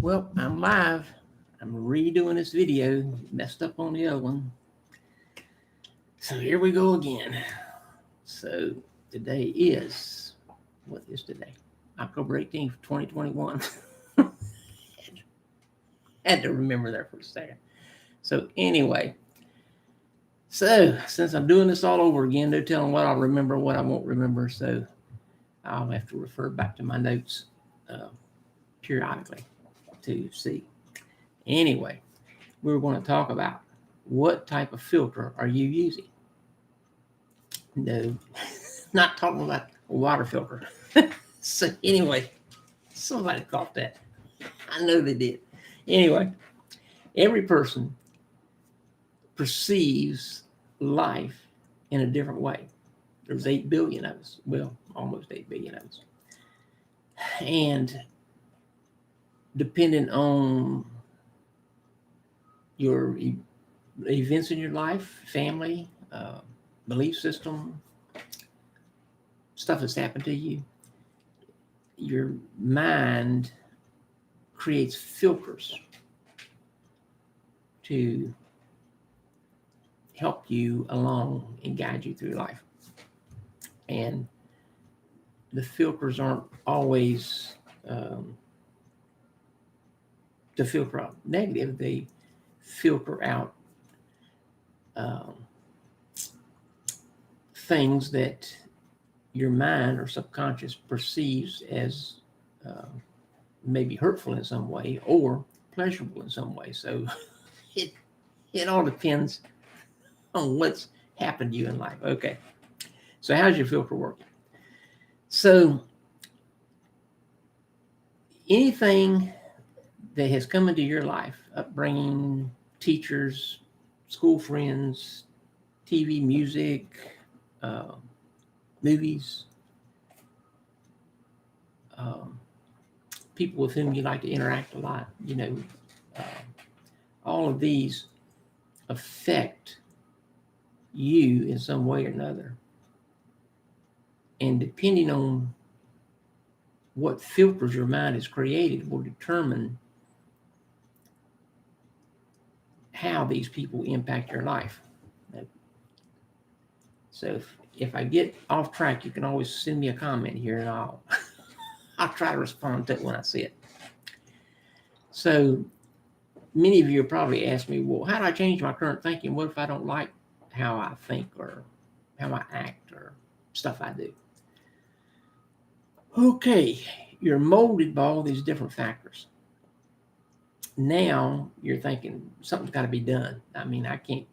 Well, I'm live. I'm redoing this video. Messed up on the other one. So here we go again. So today is, what is today? October 18th, 2021. Had to remember there for a second. So anyway, since I'm doing this all over again, no telling what I'll remember, what I won't remember. So I'll have to refer back to my notes periodically to see. Anyway, we're going to talk about what type of filter are you using? No, not talking about a water filter. So anyway, somebody caught that. I know they did. Anyway, every person perceives life in a different way. There's 8 billion of us. Well, almost 8 billion of us. And depending on your events in your life, family, belief system, stuff that's happened to you, your mind creates filters to help you along and guide you through life. And the filters aren't always to filter out negative. They filter out things that your mind or subconscious perceives as maybe hurtful in some way or pleasurable in some way. So it all depends on what's happened to you in life. Okay. So how's your filter working? So anything that has come into your life, upbringing, teachers, school friends, TV, music, movies, people with whom you like to interact a lot, all of these affect you in some way or another. And depending on what filters your mind has created will determine how these people impact your life. So if I get off track, you can always send me a comment here and I'll try to respond to it when I see it. So many of you are probably asking me, well, how do I change my current thinking? What if I don't like how I think or how I act or stuff I do? Okay, you're molded by all these different factors. Now you're thinking something's got to be done. I mean, I can't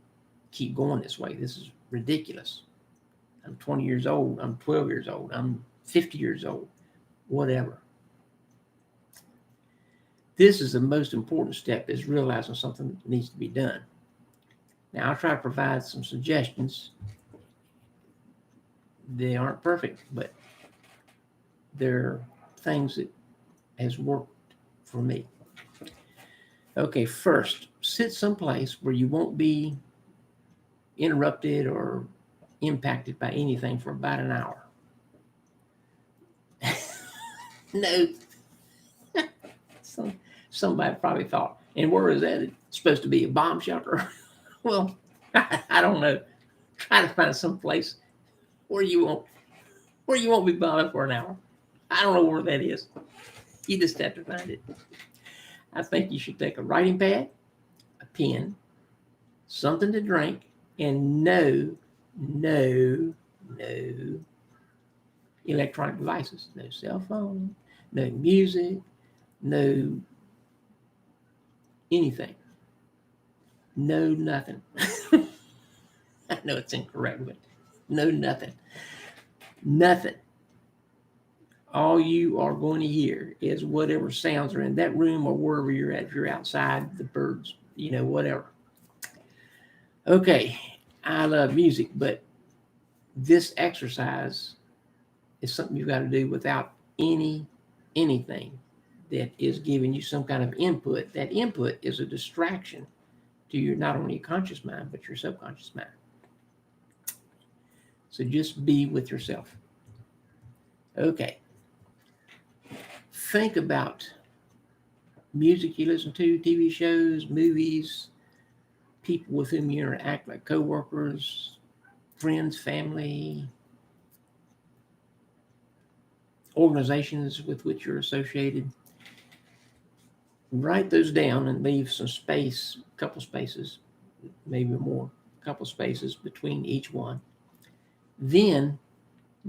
keep going this way. This is ridiculous. I'm 20 years old. I'm 12 years old. I'm 50 years old. Whatever. This is the most important step, is realizing something needs to be done. Now, I'll try to provide some suggestions. They aren't perfect, but they're things that has worked for me. Okay, first, sit someplace where you won't be interrupted or impacted by anything for about an hour. No. Somebody probably thought, and where is that? It's supposed to be a bomb shelter. Well, I don't know. Try to find some place where you won't be bothered for an hour. I don't know where that is. You just have to find it. I think you should take a writing pad, a pen, something to drink, and no electronic devices. No cell phone, no music, no anything. No nothing. I know it's incorrect, but no nothing. Nothing. All you are going to hear is whatever sounds are in that room or wherever you're at. If you're outside, the birds, whatever. Okay, I love music, but this exercise is something you've got to do without anything that is giving you some kind of input. That input is a distraction to your not only your conscious mind, but your subconscious mind. So just be with yourself. Okay. Think about music you listen to, TV shows, movies, people with whom you interact, like coworkers, friends, family, organizations with which you're associated. Write those down and leave some space, a couple spaces, maybe more, a couple spaces between each one. Then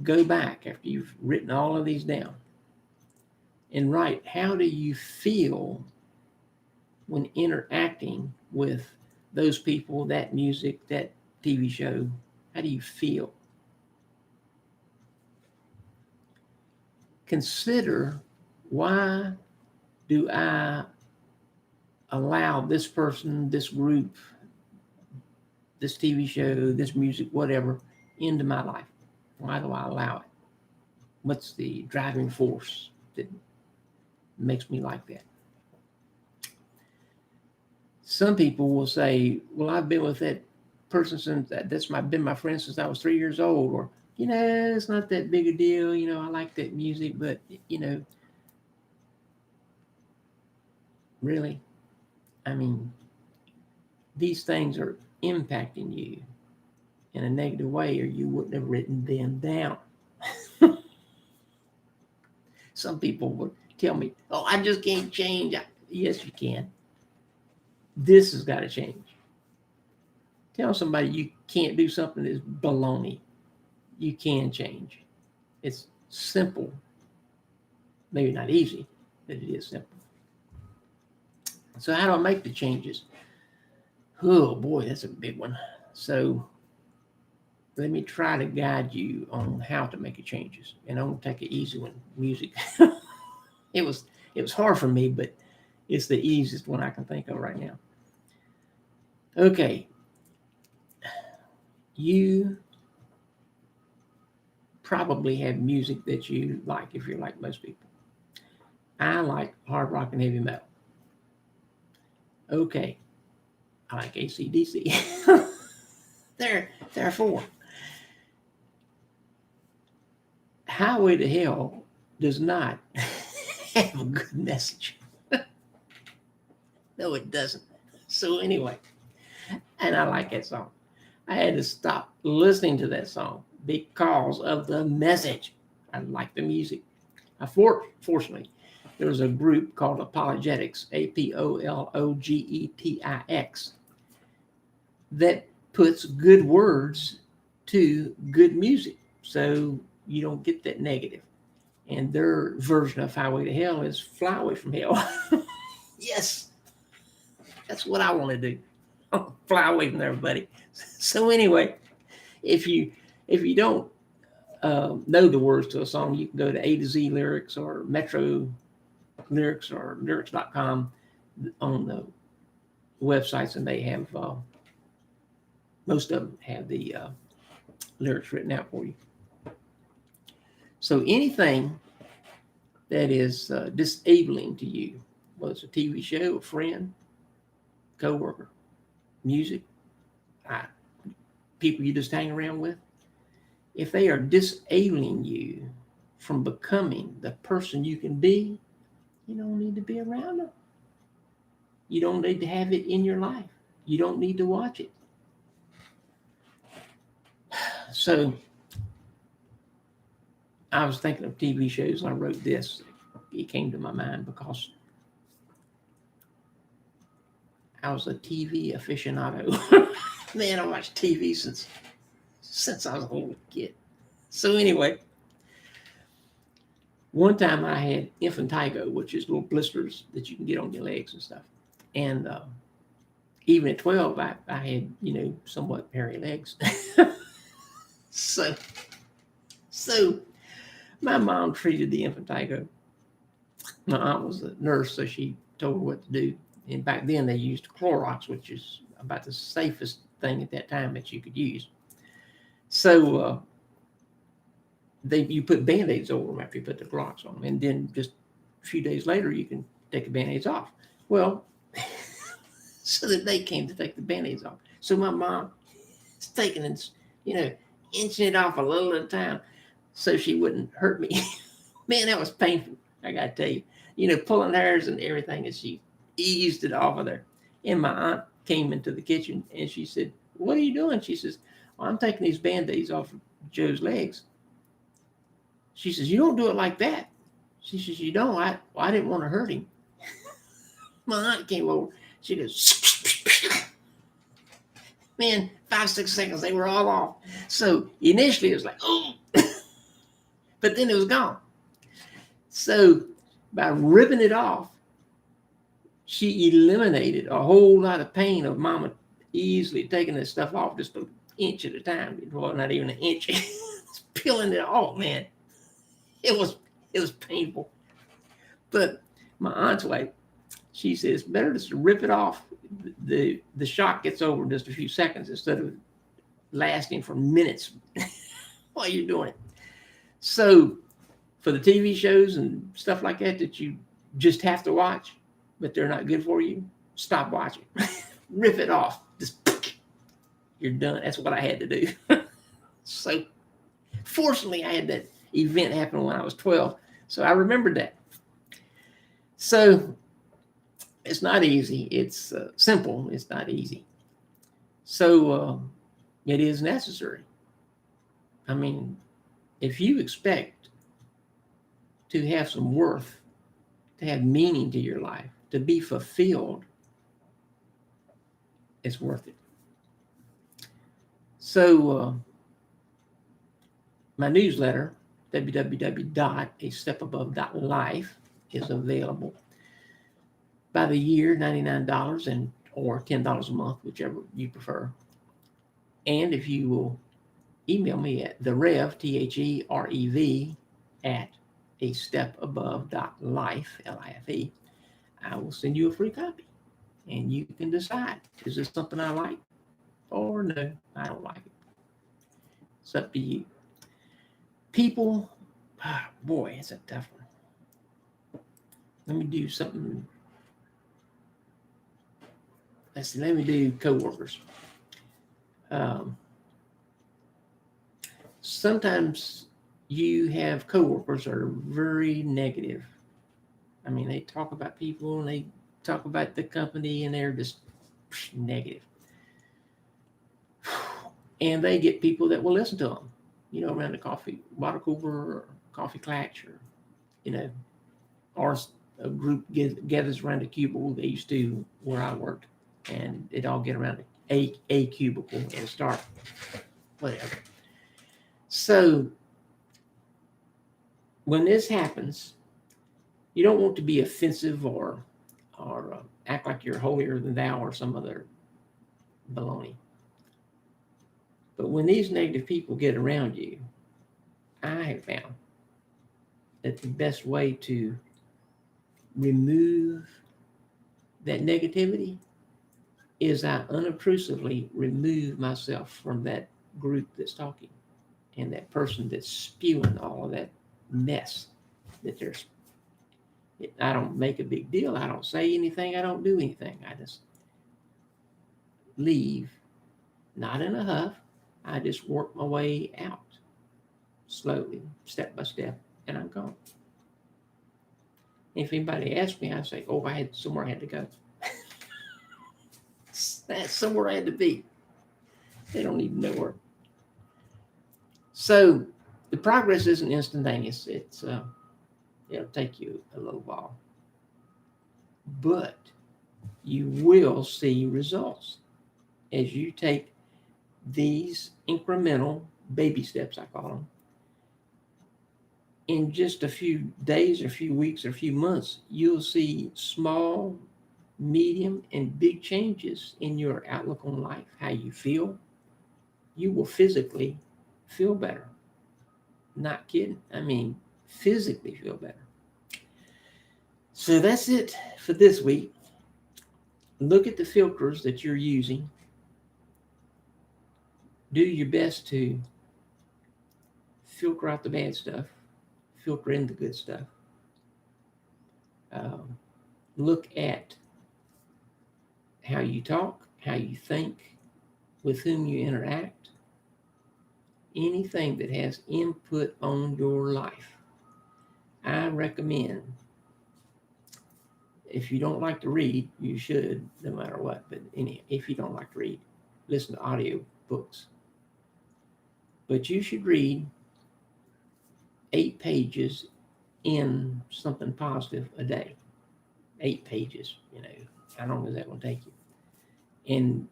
go back after you've written all of these down and write, how do you feel when interacting with those people, that music, that TV show? How do you feel? Consider, why do I allow this person, this group, this TV show, this music, whatever, into my life? Why do I allow it? What's the driving force that makes me like that? Some people will say, well, I've been with that person since been my friend since I was 3 years old, or it's not that big a deal. I like that music, but really, I mean, these things are impacting you in a negative way, or you wouldn't have written them down. Some people would tell me, oh, I just can't change. Yes, you can. This has got to change. Tell somebody you can't do something is baloney. You can change. It's simple. Maybe not easy, but it is simple. So how do I make the changes? Oh boy, that's a big one. So let me try to guide you on how to make the changes. And I'm gonna take an easy one, music. It was hard for me, but it's the easiest one I can think of right now. Okay. You probably have music that you like if you're like most people. I like hard rock and heavy metal. Okay. I like AC/DC. Therefore, Highway to Hell does not have a good message. No, it doesn't. So anyway, and I like that song. I had to stop listening to that song because of the message. I like the music. Fortunately, there was a group called Apologetics, APOLOGETIX, that puts good words to good music, so you don't get that negative. And their version of Highway to Hell is Fly Away from Hell. Yes, that's what I want to do. Fly away from everybody. So anyway, if you don't know the words to a song, you can go to A to Z Lyrics or Metro Lyrics or lyrics.com on the websites, and they have most of them have the lyrics written out for you. So anything that is disabling to you, whether it's a TV show, a friend, coworker, music, people you just hang around with, if they are disabling you from becoming the person you can be, you don't need to be around them. You don't need to have it in your life. You don't need to watch it. So I was thinking of TV shows. I wrote this. It came to my mind because I was a TV aficionado. Man, I watched TV since I was a little kid. So anyway, one time I had impetigo, which is little blisters that you can get on your legs and stuff. And even at 12, I had, somewhat hairy legs. So my mom treated the impetigo. My aunt was a nurse, so she told her what to do. And back then they used Clorox, which is about the safest thing at that time that you could use. So you put Band-Aids over them after you put the Clorox on them. And then just a few days later, you can take the Band-Aids off. Well, so the day came to take the Band-Aids off. So my mom is taking it, inching it off a little at a time so she wouldn't hurt me. Man, that was painful, I got to tell you. pulling hairs and everything. And she eased it off of there. And my aunt came into the kitchen and she said, "What are you doing?" She says, "Well, I'm taking these Band-Aids off of Joe's legs." She says, "You don't do it like that." She says, "You don't. I didn't want to hurt him." My aunt came over. She goes, man, 5, 6 seconds, they were all off. So initially it was like, oh, but then it was gone. So by ripping it off, she eliminated a whole lot of pain of Mama easily taking this stuff off just an inch at a time. Well, not even an inch. Peeling it off, man. It was painful. But my aunt's like, she says, better just rip it off. The shock gets over in just a few seconds instead of lasting for minutes while you're doing it. So for the TV shows and stuff like that you just have to watch, but they're not good for you, stop watching. Rip it off. Just you're done. That's what I had to do. So fortunately, I had that event happen when I was 12. So I remembered that. So it's not easy. It's simple. It's not easy. So it is necessary. I mean, if you expect to have some worth, to have meaning to your life, to be fulfilled, it's worth it. So my newsletter, www.astepabove.life, is available by the year, $99 or $10 a month, whichever you prefer. And if you will email me at the Rev, THEREV, at astepabove.life, LIFE, I will send you a free copy. And you can decide, is this something I like? Or no, I don't like it. It's up to you. People, boy, it's a tough one. Let me do something. Let's see, let me do coworkers. Sometimes you have coworkers that are very negative. I mean, they talk about people and they talk about the company and they're just negative. And they get people that will listen to them, around the coffee water cooler or coffee clutch, or, or a group gathers around a cubicle. They used to where I worked, and they'd all get around a cubicle and start whatever. So when this happens, you don't want to be offensive or act like you're holier than thou or some other baloney. But when these negative people get around you, I have found that the best way to remove that negativity is I unobtrusively remove myself from that group that's talking and that person that's spewing all of that mess that there's. I don't make a big deal. I don't say anything. I don't do anything. I just leave, not in a huff. I just work my way out slowly, step by step, and I'm gone. If anybody asks me, I say, "Oh, I had somewhere I had to go." That's somewhere I had to be. They don't even know where. So the progress isn't instantaneous. It'll take you a little while, but you will see results as you take these incremental baby steps, I call them. In just a few days or a few weeks or a few months, you'll see small, medium, and big changes in your outlook on life, how you feel. You will physically feel better. Not kidding. I mean, physically feel better. So that's it for this week. Look at the filters that you're using. Do your best to filter out the bad stuff, filter in the good stuff. Look at how you talk, how you think, with whom you interact. Anything that has input on your life, I recommend If you don't like to read, you should, no matter what. But if you don't like to read, listen to audio books. But you should read 8 pages in something positive a day. 8 pages, how long is that going to take you? And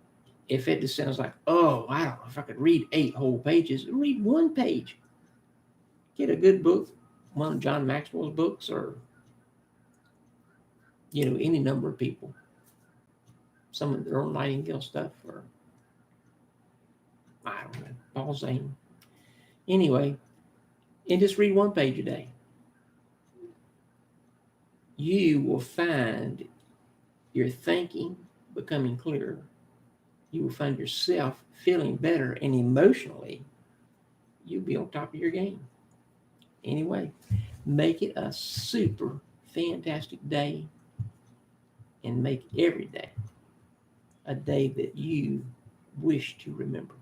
if it just sounds like, oh, I don't know if I could read 8 whole pages, read 1 page. Get a good book, one of John Maxwell's books, or any number of people. Some of their own Nightingale stuff, or I don't know, Paul Zane. Anyway, and just read 1 page a day. You will find your thinking becoming clearer. You will find yourself feeling better, and emotionally, you'll be on top of your game. Anyway, make it a super fantastic day, and make every day a day that you wish to remember.